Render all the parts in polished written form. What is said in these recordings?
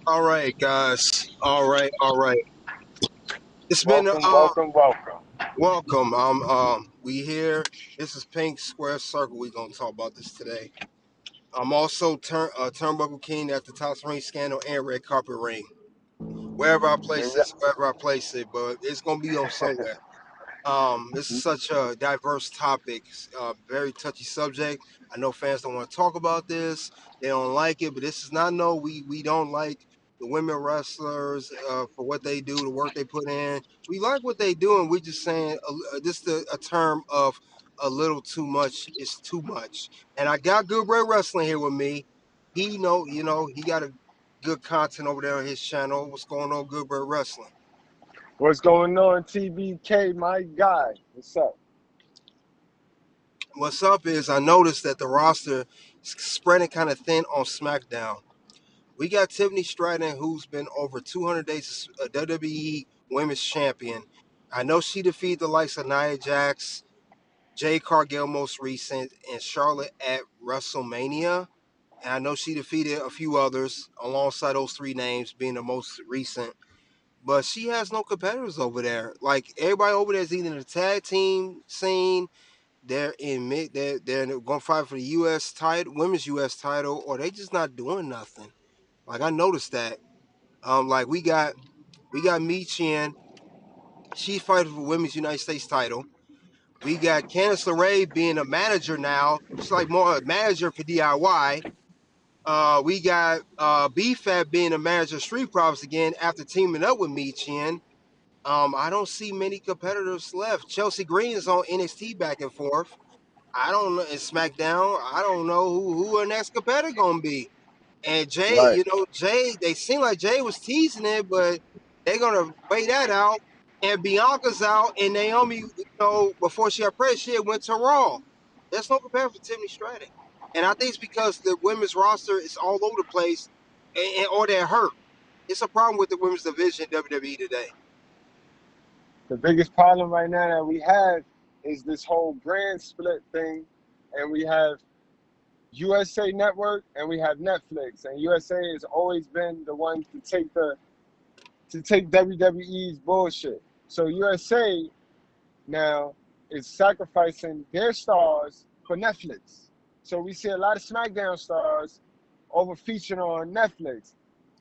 All right, guys. All right. It's been Welcome, welcome, welcome. welcome. We here. This is Pink Square Circle. We gonna talk about this today. I'm also Turnbuckle King at the Top Ring Scandal and Red Carpet Ring. Wherever I place And this, wherever I place it, but it's gonna be on somewhere. This is such a diverse topic, very touchy subject. I know fans don't want to talk about this; they don't like it. But this is not no. We don't like the women wrestlers for what they do, the work they put in. We like what they do, and we just saying this is a term of a little too much is too much. And I got Good Ray Wrestling here with me. He got a good content over there on his channel. What's going on, Good Ray Wrestling? What's going on, TBK, my guy? What's up? What's up is I noticed that the roster is spreading kind of thin on SmackDown. We got Tiffany Stratton, who's been over 200 days as a WWE Women's Champion. I know she defeated the likes of Nia Jax, Jade Cargill most recent, and Charlotte at WrestleMania. And I know she defeated a few others alongside those three names being the most recent. But she has no competitors over there. Like everybody over there is either in the tag team scene, they're going to fight for the U.S. title, women's U.S. title, or they just not doing nothing. Like I noticed that. Like we got Michin, she's fighting for women's United States title. We got Candice LeRae being a manager now. She's like more a manager for DIY. We got BFAT being a manager of Street Profits again after teaming up with Michin. I don't see many competitors left. Chelsea Green is on NXT back and forth. I don't know. In SmackDown, I don't know who her next competitor gonna be. And Jay, Right. Jay, they seem like Jay was teasing it, but they're gonna wait that out. And Bianca's out, and Naomi, before she got pregnant, she had went to Raw. There's no competitor for Tiffany Stratton, and I think it's because the women's roster is all over the place, or they're hurt. It's a problem with the women's division in WWE today. The biggest problem right now that we have is this whole brand split thing, and we have USA Network and we have Netflix, and USA has always been the one to take WWE's bullshit. So USA now is sacrificing their stars for Netflix. So we see a lot of SmackDown stars over featured on Netflix.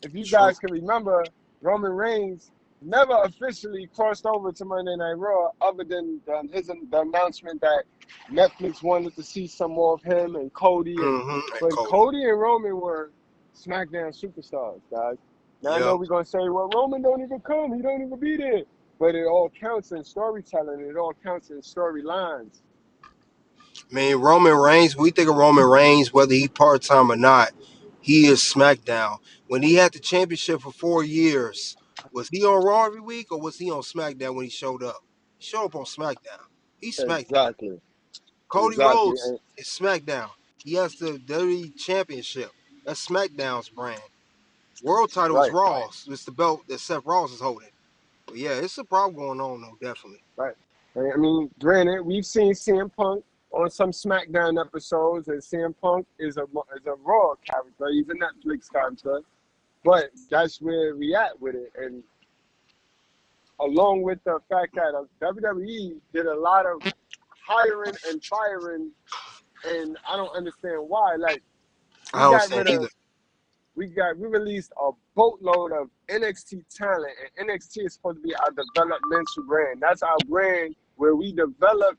If you True. guys can remember, Roman Reigns never officially crossed over to Monday Night Raw other than the announcement that Netflix wanted to see some more of him and Cody. And But Cody. Cody and Roman were SmackDown superstars, guys. Now I know Yep. we're going to say, well, Roman don't even come. He don't even be there. But it all counts in storytelling. It all counts in storylines. I mean, Roman Reigns, we think of Roman Reigns, whether he part time or not, he is SmackDown. When he had the championship for 4 years, was he on Raw every week or was he on SmackDown when he showed up? He showed up on SmackDown. He's SmackDown. Exactly. Cody Exactly. Rhodes is SmackDown. He has the WWE Championship. That's SmackDown's brand. World title is Right. Raw's. It's the belt that Seth Rollins is holding. But yeah, it's a problem going on though, definitely. Right. I mean, granted, we've seen CM Punk on some SmackDown episodes, and CM Punk is a Raw character. He's a Netflix character, but that's where we at with it. And along with the fact that WWE did a lot of hiring and firing, and I don't understand why. Like I we don't got understand rid either. of, we released a boatload of NXT talent, and NXT is supposed to be our developmental brand. That's our brand where we develop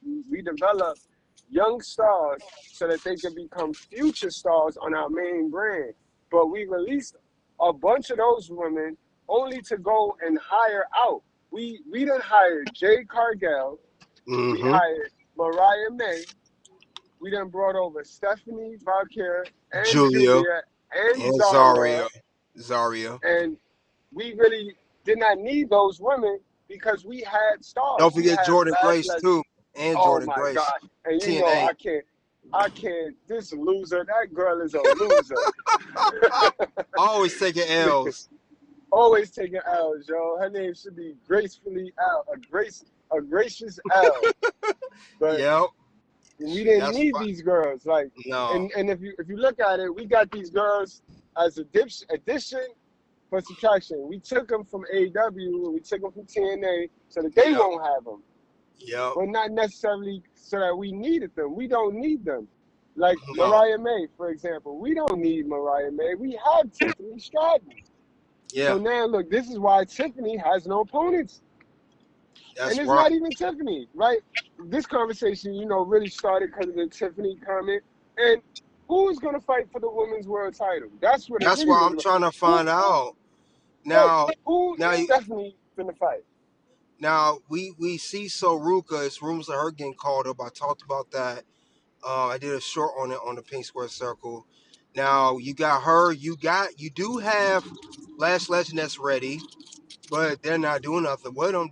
young stars so that they can become future stars on our main brand. But we released a bunch of those women only to go and hire out. We done hired Jade Cargill, we Mm-hmm. hired Mariah May, we done brought over Stephanie Valkyrie and Julia Julia and and Zara, Zaria. and we really did not need those women because we had Don't stars. We forget had Jordan Grace Backlash. too, and Oh Jordan my Grace, God! And you know, TNA. I can't. This loser, that girl is a loser. Always taking L's. Always taking L's, yo. Her name should be gracefully L, a gracious L. But Yep, we didn't that's need fine. these girls. Like, No. and if you look at it, we got these girls as a addition for subtraction. We took them from AEW, we took them from TNA, so that they Yep. won't have them. Yep. But not necessarily so that we needed them. We don't need them. Like No. Mariah May, for example. We don't need Mariah May. We have Tiffany Stratton. Yeah. So now, look, this is why Tiffany has no opponents. That's And it's right. not even Tiffany, right? This conversation, really started because of the Tiffany comment. And who's going to fight for the women's world title? That's what it That's really why was I'm about. trying to Who, find out. right, Now, who now, is Stephanie going to fight? now we see Soruka. It's rumors of her getting called up. I talked about that. I did a short on it on the Pink Square Circle. Now you got her. You do have Last Legend that's ready, but they're not doing nothing with them.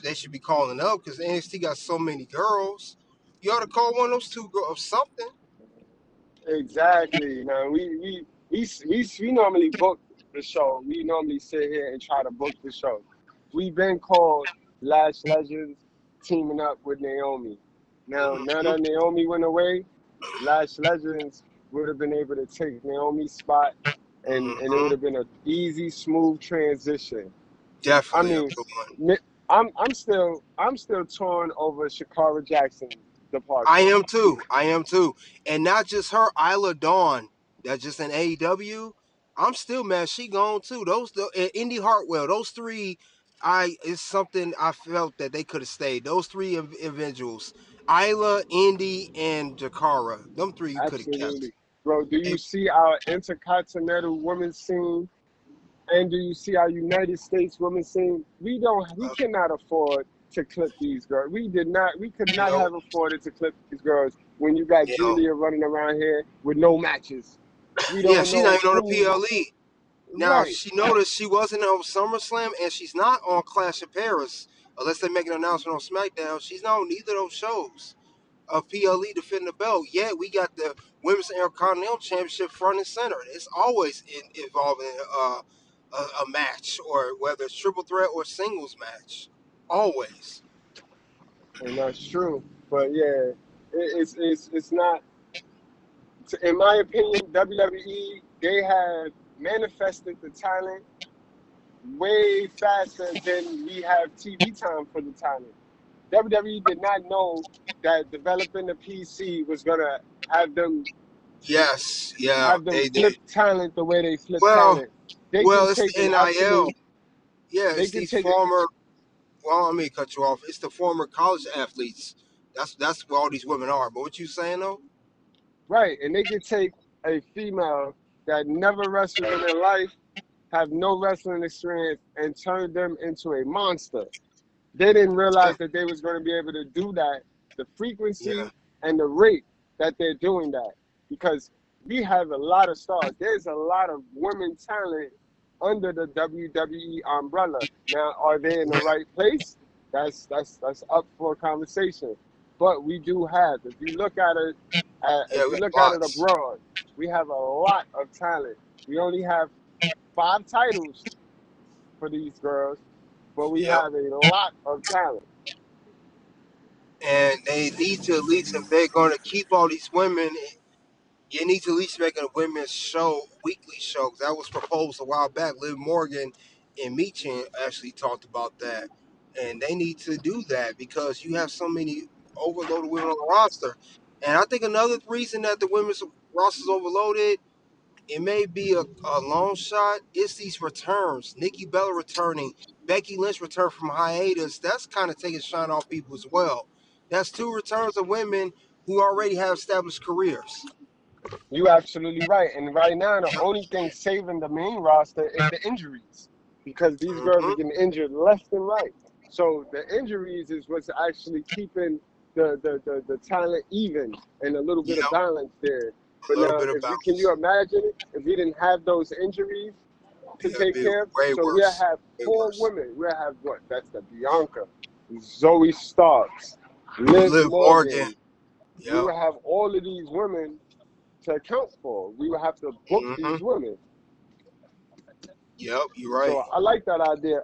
They should be calling up because NXT got so many girls. You ought to call one of those two girls something. Exactly. Now we normally book the show. We normally sit here and try to book the show. We've been called Lash Legends teaming up with Naomi. Now Mm-hmm. that Naomi went away, Lash Legends would have been able to take Naomi's spot, and it would Mm-hmm. have been an easy, smooth transition. I Definitely a mean, good one. I'm still torn over Shakara Jackson's I departure. am too. I am too. And not just her, Isla Dawn, that's just an AEW. I'm still mad she gone too. And Indy Hartwell, those three, it's something I felt that they could have stayed. Those three individuals, Isla, Indy, and Jakara, them three you could have kept. Absolutely. Bro, do you And see our intercontinental women's scene and do you see our United States women's scene? We uh, cannot afford to clip these girls. We could you not know, have afforded to clip these girls when you got you know, Julia running around here with no matches. We yeah, don't she's not know even on the who, PLE. Now right. she noticed she wasn't on SummerSlam and she's not on Clash of Paris unless they make an announcement on SmackDown. She's not on either of those shows of PLE defending the belt. Yet we got the Women's Intercontinental Championship front and center. It's always involving a match, or whether it's triple threat or singles match. Always. And that's true. But yeah, it's not, in my opinion, WWE, they have manifested the talent way faster than we have TV time for the talent. WWE did not know that developing the PC was gonna have them Yes, yeah, have them they flip did. talent the way they flip Well, talent. They can well, it's take the an NIL. absolute. Yeah, They it's can these take it former. Well, I mean, cut you off. It's the former college athletes. That's what all these women are. But what you saying though? right, and they can take a female that never wrestled in their life, have no wrestling experience, and turn them into a monster. They didn't Yeah, realize that they was going to be able to do that, the yeah, frequency and the rate that they're doing that. Because we have a lot of stars. There's a lot of women talent under the WWE umbrella. Now, are they in the yeah, right place? That's up for conversation. But we do have, yeah. if We you got look at it lots. abroad, we have a lot of talent. We only have 5 titles for these girls, but we Yep. have a lot of talent. And they need to, at least, if they're going to keep all these women, you need to at least make a women's show, weekly show. That was proposed a while back. Liv Morgan and Meechin actually talked about that, and they need to do that because you have so many overloaded women on the roster. And I think another reason that the women's roster is overloaded, it may be a long shot. It's these returns. Nikki Bella returning, Becky Lynch returned from hiatus. That's kind of taking shine off people as well. That's two returns of women who already have established careers. You absolutely right. And right now, the only thing saving the main roster is the injuries because these girls are Mm-hmm. getting injured left and right. So the injuries is what's actually keeping the talent even and a little bit of Yep, balance there. a But little now, bit of can you balance. imagine it? If we didn't have those injuries to Yeah, it'd take be care of, way so we'll worse. have Way four worse. women. We'll have what? That's the Bianca, Zoe Starks, Liv Liv Morgan. Morgan. We Yep. will have all of these women to account for. We will have to book Mm-hmm. these women. Yep, you're right. So I like that idea.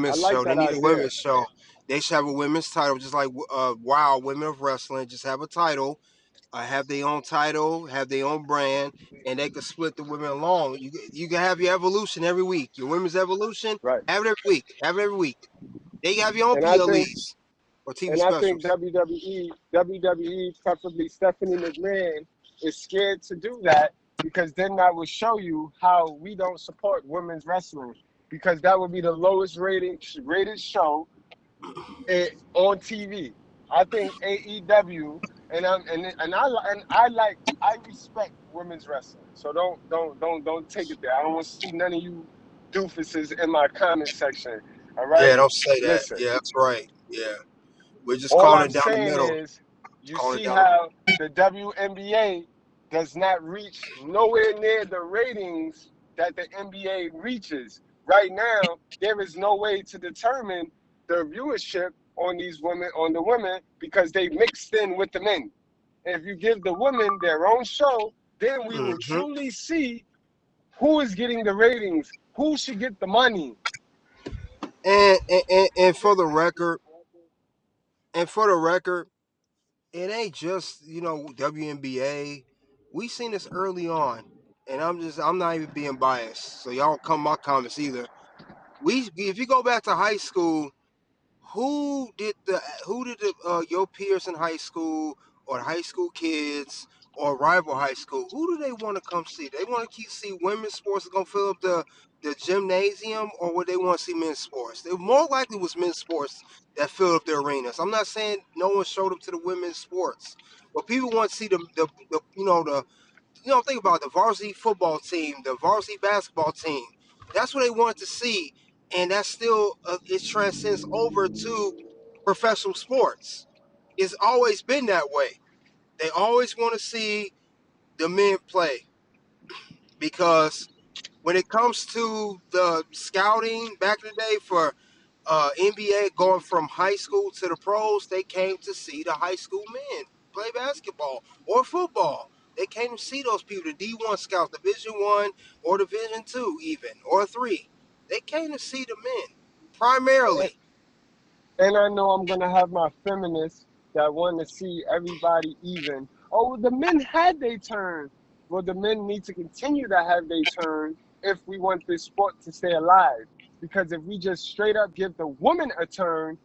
I Women's like show. They that need a idea. women's show. They should have a women's title, just like Wow, Women of Wrestling. Just have a title, have their own title, have their own brand, and they could split the women along. You can have your evolution every week. Your women's evolution, Right. have it every week. Have it every week. They have your own And I think PLEs or TV and I think specials. WWE, preferably Stephanie McMahon, is scared to do that because then that will show you how we don't support women's wrestling because that would be the lowest rated show on TV. I think AEW and I respect women's wrestling. So don't take it there. I don't want to see none of you doofuses in my comment section. All Yeah, right, don't say that. listen. Yeah, that's right. Yeah, we're just All calling I'm it down the saying middle. is, you Calling it see down the how the WNBA does not reach nowhere near the ratings that the NBA reaches. Right now, there is no way to determine the viewership on the women, because they mixed in with the men. If you give the women their own show, then we will hmm truly see who is getting the ratings, who should get the money. and for the record, it ain't just WNBA. We seen this early on, and I'm not even being biased, so y'all don't come my comments either. If you go back to high school, who did the your peers in high school or high school kids or rival high school, who do they want to come see? They want to see women's sports that's gonna fill up the gymnasium, or would they want to see men's sports? It more likely was men's sports that filled up the arenas. I'm not saying no one showed up to the women's sports, but people want to see the think about it, the varsity football team, the varsity basketball team. That's what they wanted to see, and that's still it transcends over to professional sports. It's always been that way. They always want to see the men play because when it comes to the scouting back in the day for NBA going from high school to the pros, they came to see the high school men play basketball or football. They came to see those people, the D1 scouts, Division One or Division Two, even or three. They came to see the men primarily. And I know I'm gonna have my feminists that want to see everybody even. Oh, well, the men had their turn. Well, the men need to continue to have their turn if we want this sport to stay alive. Because if we just straight up give the woman a turn,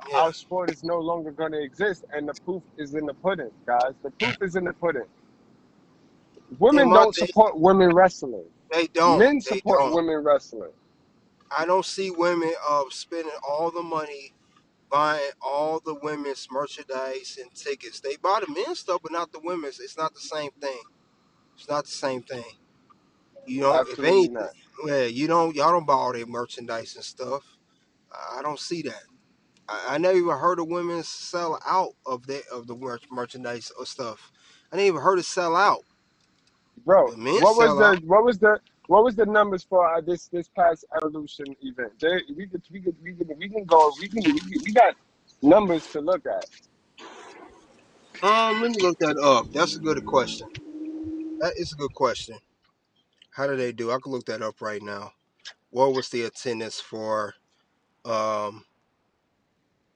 Yeah, our sport is no longer gonna exist. And the proof is in the pudding, guys. The proof is in the pudding. and Women my don't thing, support women wrestling. they don't, Men they support don't. women wrestling. I don't see women spending all the money buying all the women's merchandise and tickets. They buy the men's stuff, but not the women's. It's not the same thing. It's not the same thing. You know, if Absolutely anything, not. yeah, y'all don't buy all their merchandise and stuff. I don't see that. I never even heard of women sell out of the merchandise or stuff. I never even heard it sell out. Bro, The men sell out. what was the numbers for this past evolution event? We can go we got numbers to look at. Let me look that up. That's a good question. That is a good question. How did they do? I can look that up right now. What was the attendance for um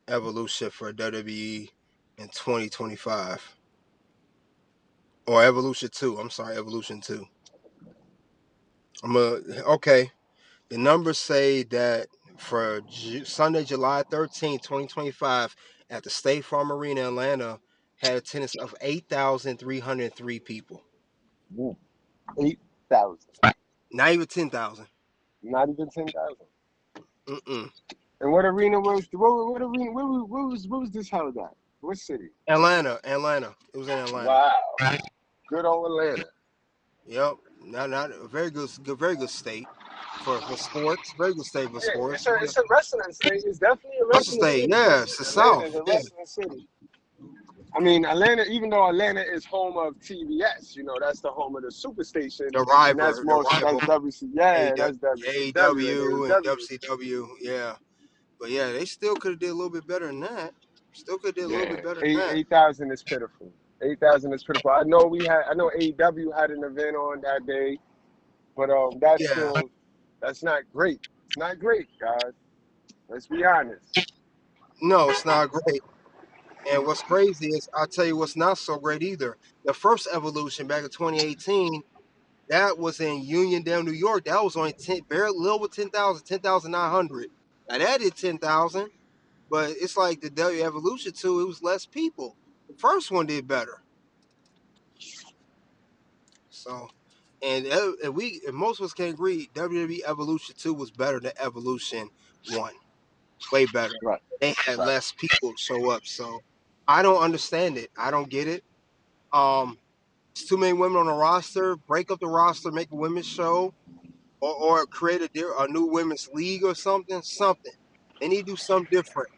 Evolution for WWE in 2025? Or Evolution 2. I'm sorry, Evolution 2. Okay. The numbers say that for Sunday, July 13th, 2025, at the State Farm Arena, Atlanta, had attendance of 8,303 people. Ooh, 8,000. Not even 10,000. Not even 10,000. Mm-mm. And what arena was what arena where was this held at? What city? Atlanta. It was in Atlanta. Wow. Good old Atlanta. Yep. Not a very good state for sports. Very good state for Yeah, sports. Yeah. it's a wrestling state. It's definitely a What's the wrestling state? city. Yeah, it's the Atlanta is South. a Yeah. wrestling city. I mean, Atlanta, even though Atlanta is home of TBS, that's the home of the Superstation, and The rival. that's WC. Yeah, that's WCW and AEW and AEW. WCW. Yeah. But yeah, they still could have did a little bit better than that. Still could have did a little Yeah, bit better than eight that. 8,000 is pitiful. 8,000 is pitiful. I know AEW had an event on that day, but Yeah. that's not great. It's not great, guys. Let's be honest. No, it's not great. And what's crazy is, I'll tell you what's not so great either. The first Evolution back in 2018, that was in Uniondale, New York. That was only 10, barely a little over 10,000, 10,900. Now that did 10,000, but it's like the W Evolution 2, it was less people. The first one did better. So, and most of us can agree, WWE Evolution 2 was better than Evolution 1. Way better. Right, They had right. less people show up. So I don't understand it. I don't get it. Um, it's too many women on the roster. Break up the roster, make a women's show, or create a new women's league or something. Something. They need to do something different.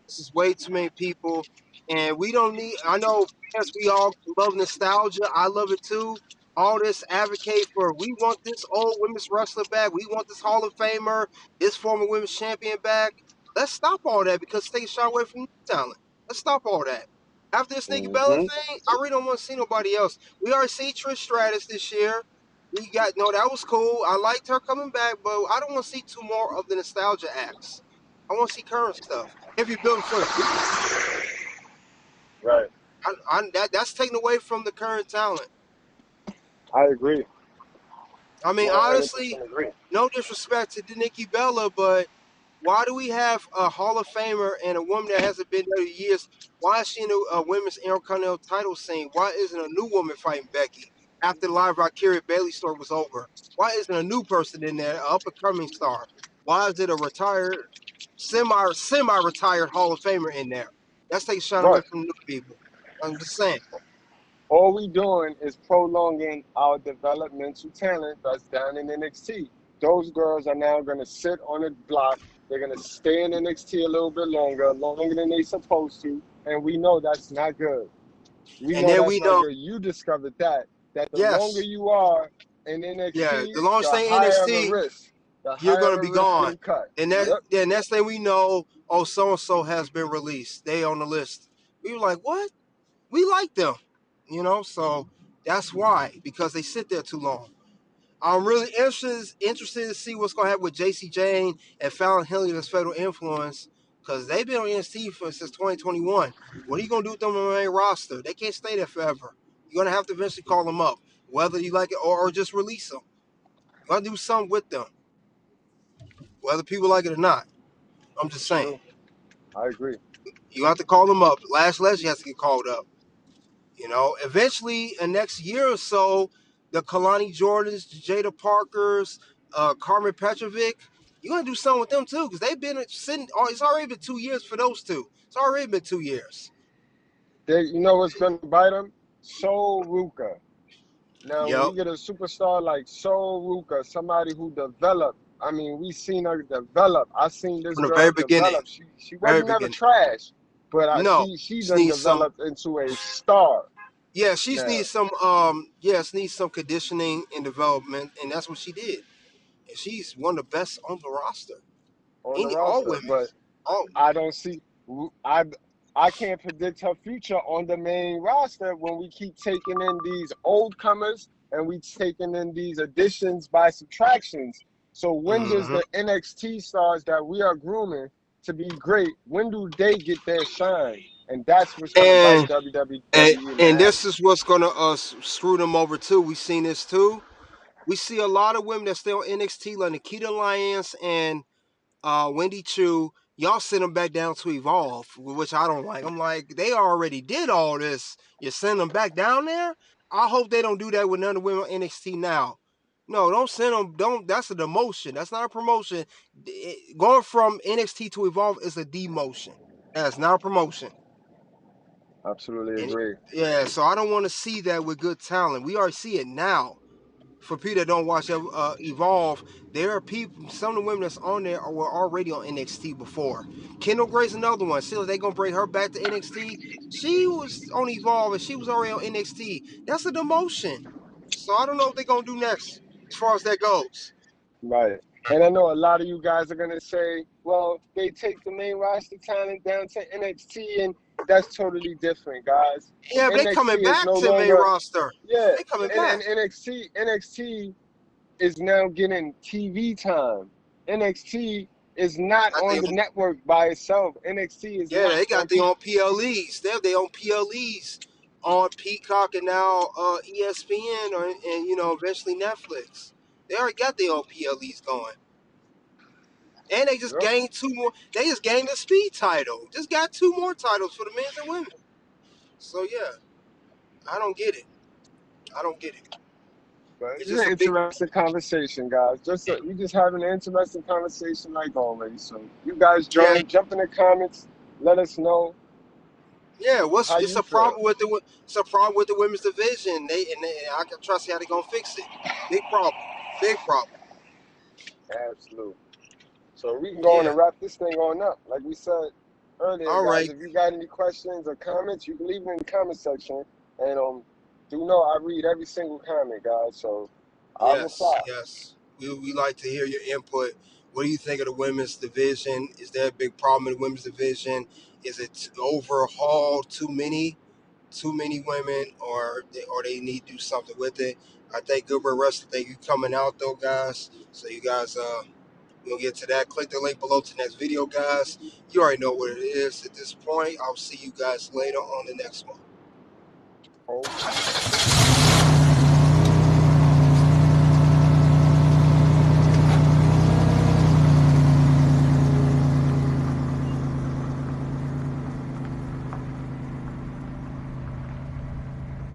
This is way too many people, and we don't need. I know, yes, we all love nostalgia. I love it too. All this advocate for, we want this old women's wrestler back. We want this Hall of Famer, this former women's champion back. Let's stop all that because they shy away from new talent. Let's stop all that. After this Nikki Bella Hmm. thing, I really don't want to see nobody else. We already see Trish Stratus this year. We got no, that was cool. I liked her coming back, but I don't want to see two more of the nostalgia acts. I want to see current stuff. If you build for the future, Right. that's taken away from the current talent. I agree. I mean, honestly, 100% agree. no disrespect to Nikki Bella, but why do we have a Hall of Famer and a woman that hasn't been there in years? Why is she in a women's Intercontinental title scene? Why isn't a new woman fighting Becky after the live Victoria Bailey story was over? Why isn't a new person in there, an up and coming star? Why is it a retired, semi retired Hall of Famer in there? That's taking shine away Right. from new people. I'm just saying. All we doing is prolonging our developmental talent that's down in NXT. Those girls are now going to sit on a block. They're going to stay in NXT a little bit longer than they supposed to, and we know that's not good. We And know then that's we not know, good. You discovered that the longer yes, you are in yeah, NXT, the launch the thing higher of a NXT, risk. The you're higher going of to a be risk gone. getting cut. And that Yep. then next thing we know, oh, so and so has been released. They on the list. We were like, what? We like them, So that's why, because they sit there too long. I'm really interested to see what's going to happen with JC Jane and Fallon Henley as federal influence, because they've been on NXT since 2021. What are you going to do with them on the main roster? They can't stay there forever. You're going to have to eventually call them up, whether you like it or just release them. You got to do something with them, whether people like it or not. I'm just It's saying. true. I agree. You have to call them up. Lash Leslie has to get called up. Eventually, in next year or so, the Kalani Jordans, Jada Parkers, Carmen Petrovic, you're gonna do something with them too, because they've been sitting. Oh, it's already been 2 years for those two. It's already been 2 years. You know what's going to bite them? Soul Ruka. Now, when Yep, you get a superstar like Soul Ruka, somebody who developed, I mean, we seen her develop. I seen this from the very girl beginning. develop. She Very wasn't never beginning. trash, but No, she just done needs some. developed into a star Yeah, she now needs some. Yes, needs some conditioning and development, and that's what she did. And she's one of the best on the roster. on the Any all roster. women. But All. I don't see. I I can't predict her future on the main roster when we keep taking in these old comers and we taking in these additions by subtractions. So when does Mhm. the NXT stars that we are grooming to be great, when do they get their shine? And that's what's gonna bite And and WWE in the and this ass. is what's gonna screw them over too. We seen this too. We see a lot of women that stay on NXT, like Nikita Lyons and Wendy Chu. Y'all send them back down to Evolve, which I don't like. I'm like, they already did all this. You send them back down there. I hope they don't do that with none of the women on NXT now. No, don't send them. Don't. That's a demotion. That's not a promotion. Going from NXT to Evolve is a demotion. That's not a promotion. Absolutely And agree. yeah, so I don't want to see that with good talent. We already see it now. For people that don't watch Evolve, there are people. Some of the women that's on there were already on NXT before. Kendall Gray's another one. See, if they gonna bring her back to NXT. She was on Evolve and she was already on NXT. That's a demotion. So I don't know what they're gonna do next as far as that goes. Right. And I know a lot of you guys are gonna say, well, they take the main roster talent down to NXT, and that's totally different, guys. Yeah, but they coming NXT is back no to the main longer, roster. yeah, They coming and back. NXT is now getting TV time. NXT is not Got on their the own, network by itself. NXT is yeah, not they on got their own PLEs. They have their own PLEs on Peacock and now ESPN and eventually Netflix. They already got their own PLEs going. And they just Yep. gained two more. They just gained the speed title. Just got two more titles for the men's and women. So yeah, I don't get it. I don't get it. But It's it's just an a big interesting conversation, guys. We just having an interesting conversation like always. So you guys yeah, jump in the comments, let us know yeah. how It's you a feel. problem with it's a problem with the women's division. I can trust you how they gonna fix it. Big problem. Big problem. Absolutely. So we can go on Yeah. and wrap this thing on up. Like we said earlier, All guys, right. if you got any questions or comments, you can leave it in the comment section. And do know I read every single comment, guys. So I'll Yes. reply. Yes. We like to hear your input. What do you think of the women's division? Is there a big problem in the women's division? Is it overhauled? Too many women, or they need to do something with it. I think Goodbye Wrestling. Thank you coming out though, guys. So you guys, we'll get to that. Click the link below to the next video, guys. You already know what it is at this point. I'll see you guys later on the next one. Okay.